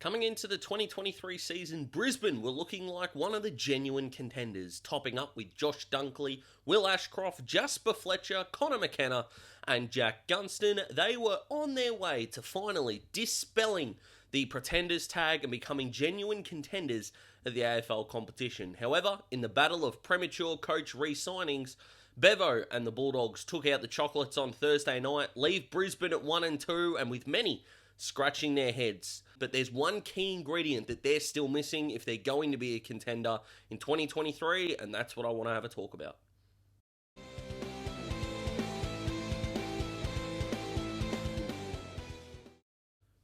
Coming into the 2023 season, Brisbane were looking like one of the genuine contenders, topping up with Josh Dunkley, Will Ashcroft, Jasper Fletcher, Connor McKenna, and Jack Gunston. They were on their way to finally dispelling the pretenders tag and becoming genuine contenders of the AFL competition. However, in the battle of premature coach re-signings, Bevo and the Bulldogs took out the chocolates on Thursday night, leave Brisbane at 1 and 2, and with many scratching their heads. But there's one key ingredient that they're still missing if they're going to be a contender in 2023, and that's what I want to have a talk about.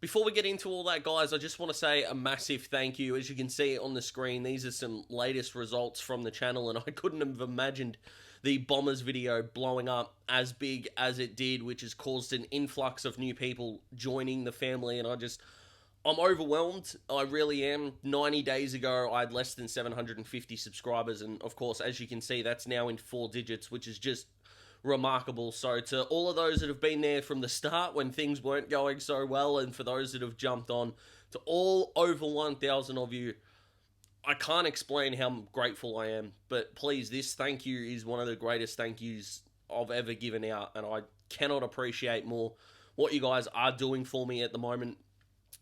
Before we get into all that, guys, I just want to say a massive thank you. As you can see on the screen, these are some latest results from the channel, and I couldn't have imagined the Bombers video blowing up as big as it did, which has caused an influx of new people joining the family, and I'm overwhelmed. I really am. 90 days ago, I had less than 750 subscribers, and of course, as you can see, that's now in 4 digits, which is just remarkable. So to all of those that have been there from the start when things weren't going so well, and for those that have jumped on, to all over 1,000 of you, I can't explain how grateful I am, but please, this thank you is one of the greatest thank yous I've ever given out, and I cannot appreciate more what you guys are doing for me at the moment.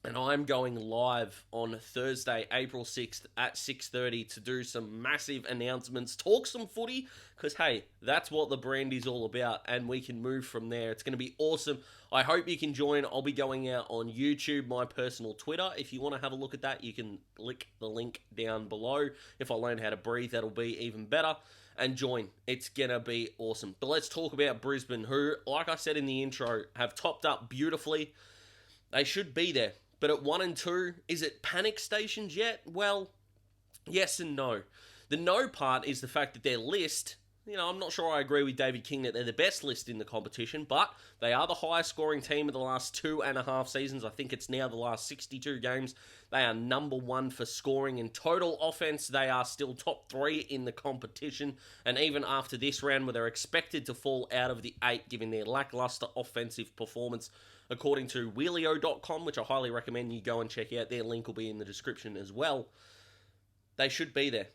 And I'm going live on Thursday, April 6th at 6:30 to do some massive announcements, talk some footy, because, hey, that's what the brand is all about, and we can move from there. It's going to be awesome. I hope you can join. I'll be going out on YouTube, my personal Twitter. If you want to have a look at that, you can click the link down below. If I learn how to breathe, that'll be even better. And join. It's going to be awesome. But let's talk about Brisbane, who, like I said in the intro, have topped up beautifully. They should be there. But at 1 and 2, is it panic stations yet? Well, yes and no. The no part is the fact that their list, I'm not sure I agree with David King that they're the best list in the competition, but they are the highest scoring team of the last 2.5 seasons. I think it's now the last 62 games. They are number 1 for scoring and total offense. They are still top 3 in the competition. And even after this round, where they're expected to fall out of the 8, given their lackluster offensive performance, according to Wheelio.com, which I highly recommend you go and check out. Their link will be in the description as well. They should be there.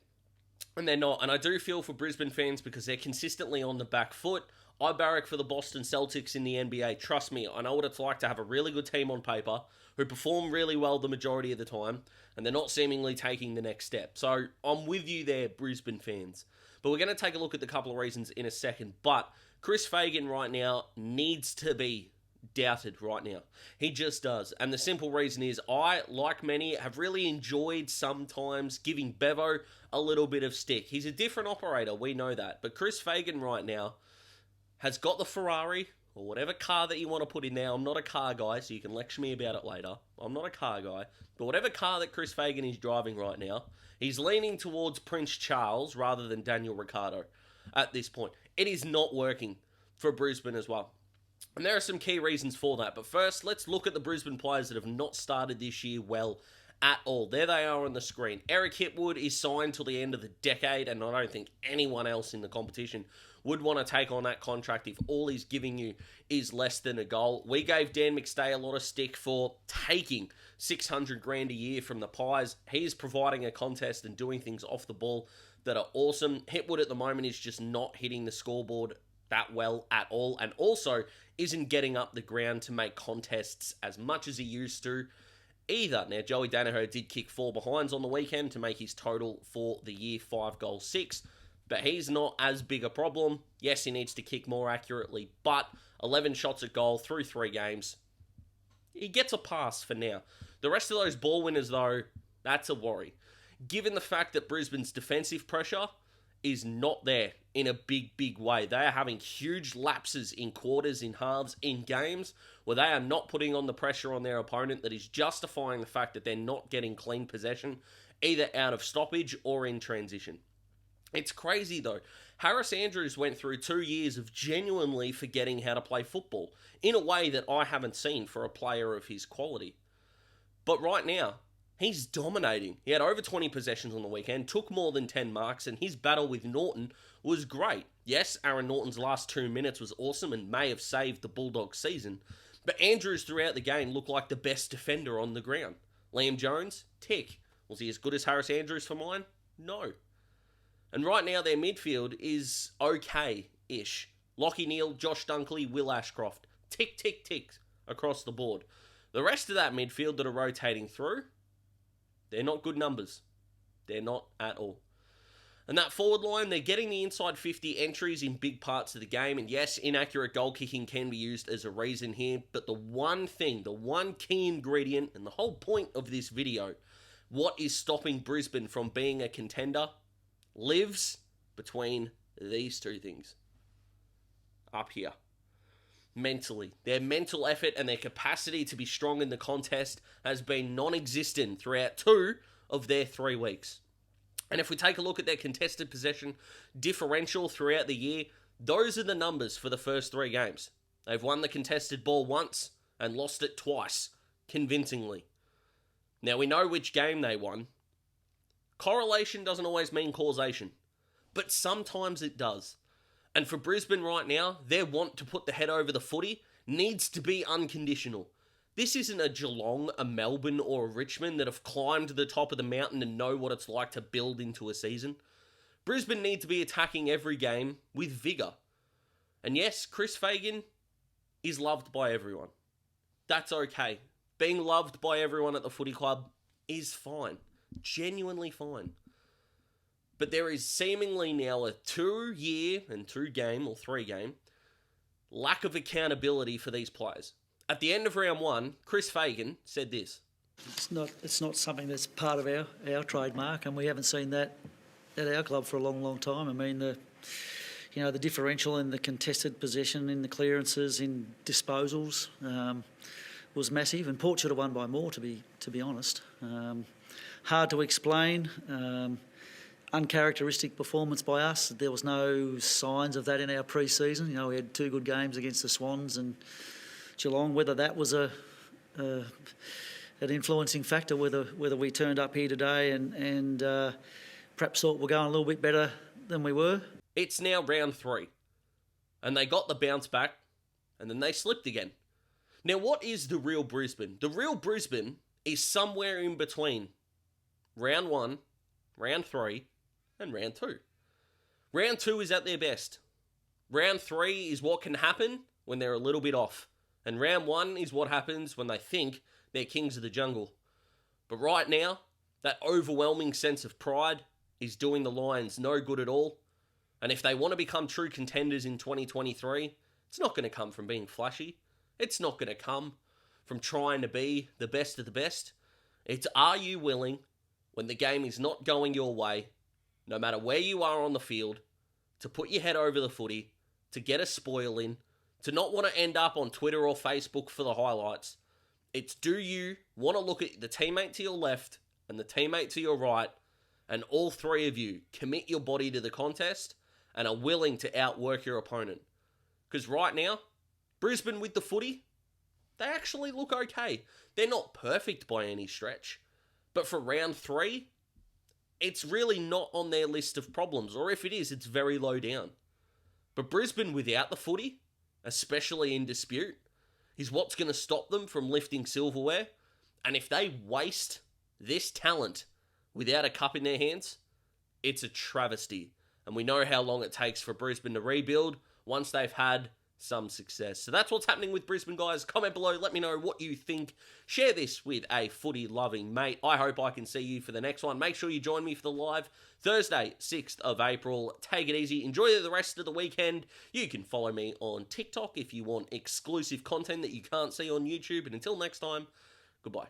And they're not. And I do feel for Brisbane fans because they're consistently on the back foot. I barrack for the Boston Celtics in the NBA. Trust me, I know what it's like to have a really good team on paper who perform really well the majority of the time, and they're not seemingly taking the next step. So I'm with you there, Brisbane fans. But we're going to take a look at the couple of reasons in a second. But Chris Fagan right now needs to be doubted right now. He just does. And the simple reason is I, like many, have really enjoyed sometimes giving Bevo a little bit of stick. He's a different operator, we know that. But Chris Fagan right now has got the Ferrari, or whatever car that you want to put in there. I'm not a car guy, so you can lecture me about it later. I'm not a car guy. But whatever car that Chris Fagan is driving right now, he's leaning towards Prince Charles rather than Daniel Ricciardo at this point. It is not working for Brisbane as well. And there are some key reasons for that. But first, let's look at the Brisbane players that have not started this year well at all. There they are on the screen. Eric Hipwood is signed till the end of the decade, and I don't think anyone else in the competition would want to take on that contract if all he's giving you is less than a goal. We gave Dan McStay a lot of stick for taking $600,000 a year from the Pies. He is providing a contest and doing things off the ball that are awesome. Hipwood at the moment is just not hitting the scoreboard that well at all, and also isn't getting up the ground to make contests as much as he used to either. Now, Joey Danaher did kick 4 behinds on the weekend to make his total for the year 5 goals 6, but he's not as big a problem. Yes, he needs to kick more accurately, but 11 shots at goal through 3 games. He gets a pass for now. The rest of those ball winners, though, that's a worry. Given the fact that Brisbane's defensive pressure is not there in a big way. They are having huge lapses in quarters, in halves, in games where they are not putting on the pressure on their opponent that is justifying the fact that they're not getting clean possession, either out of stoppage or in transition. It's crazy though. Harris Andrews went through 2 years of genuinely forgetting how to play football in a way that I haven't seen for a player of his quality. But right now, he's dominating. He had over 20 possessions on the weekend, took more than 10 marks, and his battle with Norton was great. Yes, Aaron Norton's last 2 minutes was awesome and may have saved the Bulldogs season, but Andrews throughout the game looked like the best defender on the ground. Liam Jones, tick. Was he as good as Harris Andrews for mine? No. And right now their midfield is okay-ish. Lachie Neale, Josh Dunkley, Will Ashcroft. Tick, tick, tick across the board. The rest of that midfield that are rotating through, they're not good numbers. They're not at all. And that forward line, they're getting the inside 50 entries in big parts of the game. And yes, inaccurate goal kicking can be used as a reason here. But the one thing, the one key ingredient, and the whole point of this video, what is stopping Brisbane from being a contender, lives between these two things. Up here. Mentally. Their mental effort and their capacity to be strong in the contest has been non-existent throughout 2 of their 3 weeks. And if we take a look at their contested possession differential throughout the year, those are the numbers for the first 3 games. They've won the contested ball once and lost it twice, convincingly. Now, we know which game they won. Correlation doesn't always mean causation, but sometimes it does. And for Brisbane right now, their want to put the head over the footy needs to be unconditional. This isn't a Geelong, a Melbourne, or a Richmond that have climbed to the top of the mountain and know what it's like to build into a season. Brisbane need to be attacking every game with vigour. And yes, Chris Fagan is loved by everyone. That's okay. Being loved by everyone at the footy club is fine. Genuinely fine. But there is seemingly now a 2-year and 2-game or 3-game lack of accountability for these players. At the end of round 1, Chris Fagan said this. It's not something that's part of our trademark, and we haven't seen that at our club for a long, long time. I mean, the differential in the contested possession, in the clearances, in disposals was massive, and Port should have won by more, to be honest. Hard to explain. Uncharacteristic performance by us. There was no signs of that in our pre-season. We had 2 good games against the Swans and Geelong. Whether that was an influencing factor, whether we turned up here today and perhaps thought we're going a little bit better than we were. It's now round 3, and they got the bounce back, and then they slipped again. Now, what is the real Brisbane? The real Brisbane is somewhere in between round 1, round 3, and round 2. Round 2 is at their best. Round 3 is what can happen when they're a little bit off. And round 1 is what happens when they think they're kings of the jungle. But right now, that overwhelming sense of pride is doing the Lions no good at all. And if they want to become true contenders in 2023, it's not going to come from being flashy. It's not going to come from trying to be the best of the best. It's, are you willing, when the game is not going your way, no matter where you are on the field, to put your head over the footy, to get a spoil in, to not want to end up on Twitter or Facebook for the highlights. It's, do you want to look at the teammate to your left and the teammate to your right, and all 3 of you commit your body to the contest and are willing to outwork your opponent? Because right now, Brisbane with the footy, they actually look okay. They're not perfect by any stretch. But for round 3, it's really not on their list of problems. Or if it is, it's very low down. But Brisbane without the footy, especially in dispute, is what's going to stop them from lifting silverware. And if they waste this talent without a cup in their hands, it's a travesty. And we know how long it takes for Brisbane to rebuild once they've had some success. So that's what's happening with Brisbane, guys. Comment below, let me know what you think. Share this with a footy-loving mate. I hope I can see you for the next one. Make sure you join me for the live Thursday, 6th of April. Take it easy. Enjoy the rest of the weekend. You can follow me on TikTok if you want exclusive content that you can't see on YouTube. And until next time, goodbye.